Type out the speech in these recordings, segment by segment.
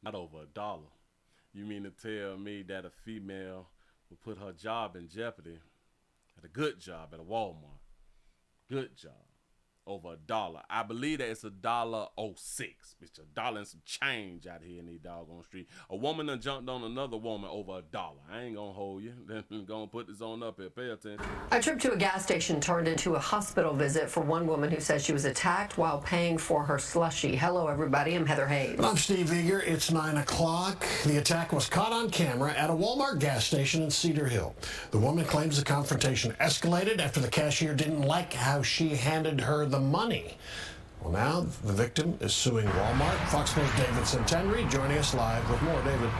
Not over a dollar. You mean to tell me that a female would put her job in jeopardy at a good job at a Walmart? Good job. Over a dollar. I believe that it's $1.06. It's $1 and some change out here in these doggone street. A woman done jumped on another woman over a dollar. I ain't gonna hold you. Then gonna put this on up here. Pay attention. A trip to a gas station turned into a hospital visit for one woman who says she was attacked while paying for her slushie. Hello, everybody. I'm Heather Hayes. I'm Steve Eager. It's 9 o'clock. The attack was caught on camera at a Walmart gas station in Cedar Hill. The woman claims the confrontation escalated after the cashier didn't like how she handed her the money. Well, now the victim is suing Walmart. Fox News' David Centenary joining us live with more. David.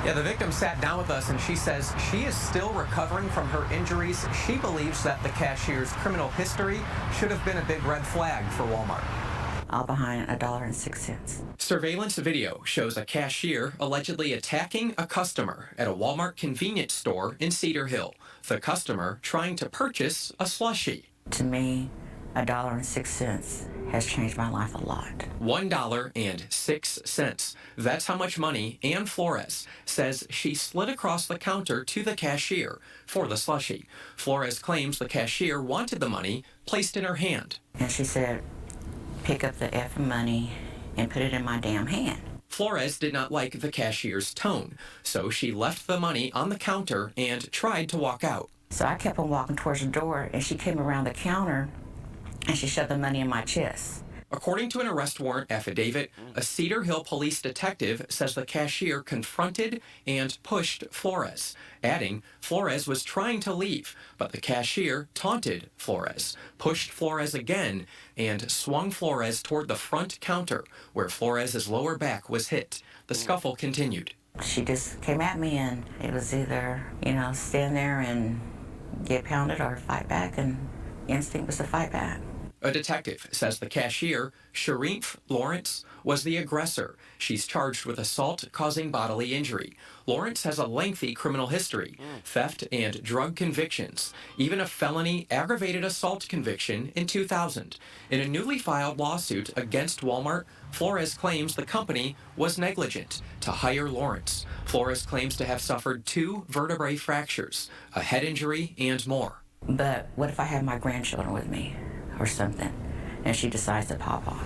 Yeah, the victim sat down with us and she says she is still recovering from her injuries. She believes that the cashier's criminal history should have been a big red flag for Walmart. All behind $1.06. Surveillance video shows a cashier allegedly attacking a customer at a Walmart convenience store in Cedar Hill. The customer trying to purchase a slushie. To me, $1.06 has changed my life a lot. $1.06. That's how much money Ann Flores says she slid across the counter to the cashier for the slushie. Flores claims the cashier wanted the money placed in her hand. And she said, pick up the effing money and put it in my damn hand. Flores did not like the cashier's tone, so she left the money on the counter and tried to walk out. So I kept on walking towards the door, and she came around the counter, and she shoved the money in my chest. According to an arrest warrant affidavit, a Cedar Hill police detective says the cashier confronted and pushed Flores, adding Flores was trying to leave, but the cashier taunted Flores, pushed Flores again, and swung Flores toward the front counter, where Flores' lower back was hit. The scuffle continued. She just came at me, and it was either, stand there and get pounded or fight back, and the instinct was to fight back. A detective says the cashier, Sharif Lawrence, was the aggressor. She's charged with assault causing bodily injury. Lawrence has a lengthy criminal history, theft and drug convictions, even a felony aggravated assault conviction in 2000. In a newly filed lawsuit against Walmart, Flores claims the company was negligent to hire Lawrence. Flores claims to have suffered 2 vertebrae fractures, a head injury, and more. But what if I have my grandchildren with me or something, and she decides to pop off?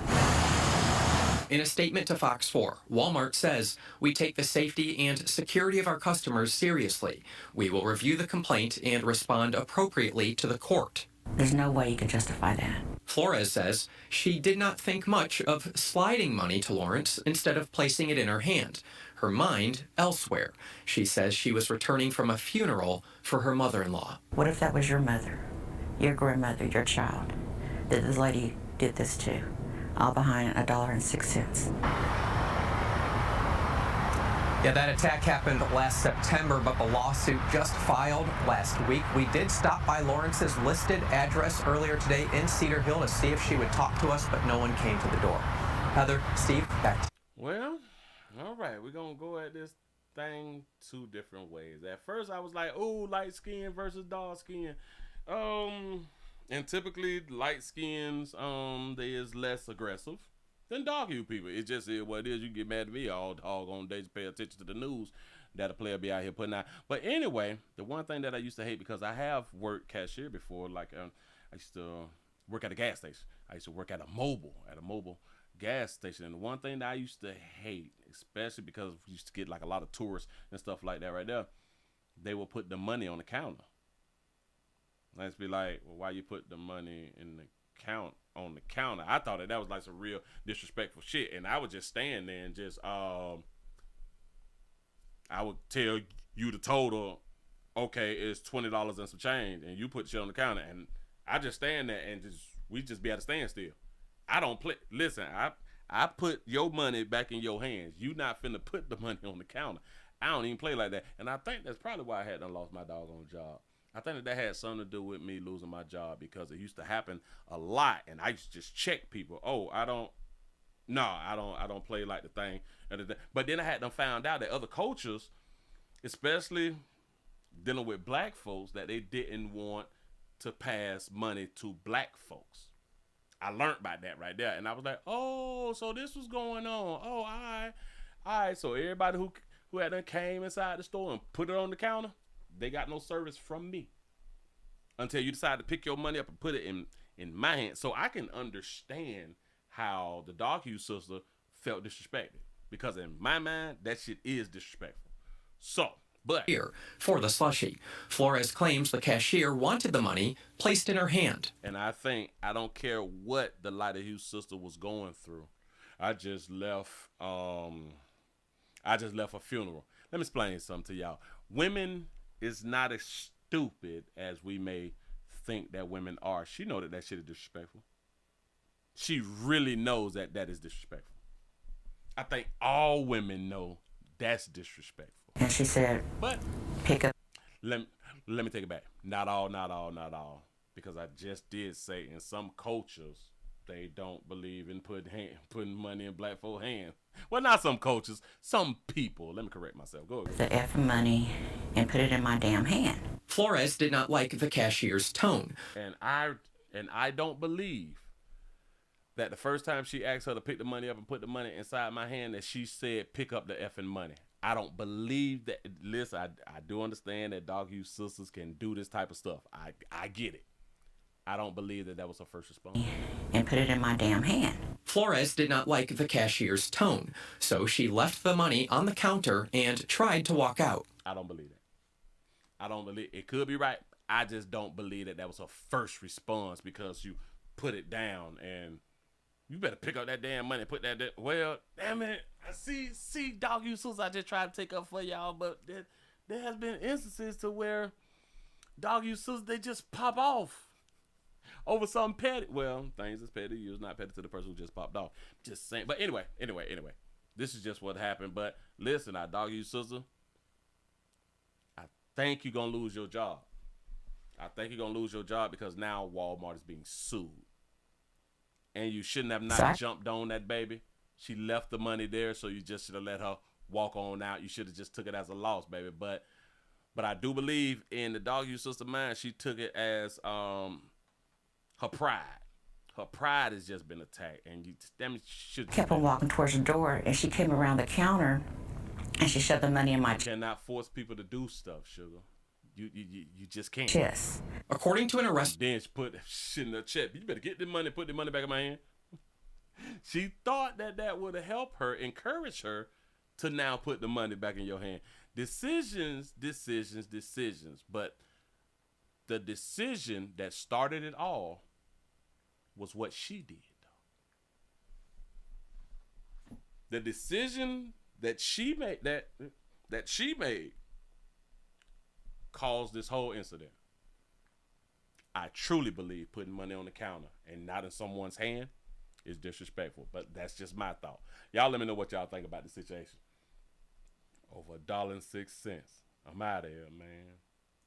In a statement to Fox 4, Walmart says, "We take the safety and security of our customers seriously. We will review the complaint and respond appropriately to the court." There's no way you can justify that. Flores says she did not think much of sliding money to Lawrence instead of placing it in her hand. Her mind elsewhere. She says she was returning from a funeral for her mother-in-law. What if that was your mother, your grandmother, your child, that this lady did this to? All behind $1.06. Yeah, that attack happened last September, but the lawsuit just filed last week. We did stop by Lawrence's listed address earlier today in Cedar Hill to see if she would talk to us, but no one came to the door. Heather, Steve, back to you. Well, all right. We're going to go at this thing 2 different ways. At first, I was like, oh, light skin versus dark skin. And typically, light skins, they is less aggressive than dark hue people. It just is what it is. You can get mad at me all doggone day. Just pay attention to the news that a player be out here putting out. But anyway, the one thing that I used to hate, because I have worked cashier before, like I used to work at a gas station. I used to work at a mobile gas station. And the one thing that I used to hate, especially because we used to get like a lot of tourists and stuff like that right there, they will put the money on the counter. Let's be like, well, why you put the money in the on the counter? I thought that was like some real disrespectful shit, and I would just stand there and just I would tell you the total. Okay, it's $20 and some change, and you put shit on the counter, and I just stand there and we just be at a standstill. I don't play. Listen, I put your money back in your hands. You not finna put the money on the counter. I don't even play like that, and I think that's probably why I had done lost my doggone job. I think that had something to do with me losing my job, because it used to happen a lot, and I used to just check people. Oh, I don't play like the thing. But then I had them found out that other cultures, especially dealing with black folks, that they didn't want to pass money to black folks. I learned about that right there, and I was like, oh, so this was going on. Oh, all right. So everybody who had done came inside the store and put it on the counter, they got no service from me until you decide to pick your money up and put it in my hand. So I can understand how the dog use sister felt disrespected, because in my mind that shit is disrespectful. So, but for the slushie, Flores claims the cashier wanted the money placed in her hand. And I don't care what the Lighter Hughes sister was going through. I just left a funeral. Let me explain something to y'all. Women is not as stupid as we may think that women are. She know that shit is disrespectful. She really knows that is disrespectful. I think all women know that's disrespectful. And she said, but pick up. Let me take it back. Not all. Because I just did say in some cultures, they don't believe in putting money in black folk hands. Well, not some cultures, some people. Let me correct myself. Go ahead. The effing money and put it in my damn hand. Flores did not like the cashier's tone. And I don't believe that the first time she asked her to pick the money up and put the money inside my hand that she said, pick up the effing money. I don't believe that. Listen, I do understand that dog use sisters can do this type of stuff. I get it. I don't believe that was her first response. And put it in my damn hand. Flores did not like the cashier's tone, so she left the money on the counter and tried to walk out. I don't believe that. I don't believe it. Could be right. I just don't believe that was her first response, because you put it down and you better pick up that damn money and put that there. Well, damn it. I see dog use sisters I just tried to take up for y'all, but there has been instances to where dog use sisters, they just pop off over something petty. Well, things that's petty, you're not petty to the person who just popped off. Just saying. But anyway. This is just what happened. But listen, our dog use sister, I think you're going to lose your job. Because now Walmart is being sued. And you shouldn't have not jumped on that baby. She left the money there, so you just should have let her walk on out. You should have just took it as a loss, baby. But I do believe in the dog use sister mind, she took it as her pride. Her pride has just been attacked, and you should Kept on walking towards the door, and she came around the counter, and she shoved the money in my chest. You cannot force people to do stuff, sugar. You just can't. Chest. According to an arrest, then she put shit in her chest. You better get the money, put the money back in my hand. She thought that would have helped her, encourage her to now put the money back in your hand. Decisions. But the decision that started it all was what she did. The decision that she made caused this whole incident. I truly believe putting money on the counter and not in someone's hand is disrespectful, but that's just my thought. Y'all let me know what y'all think about the situation. Over $1.06. I'm out of here, man.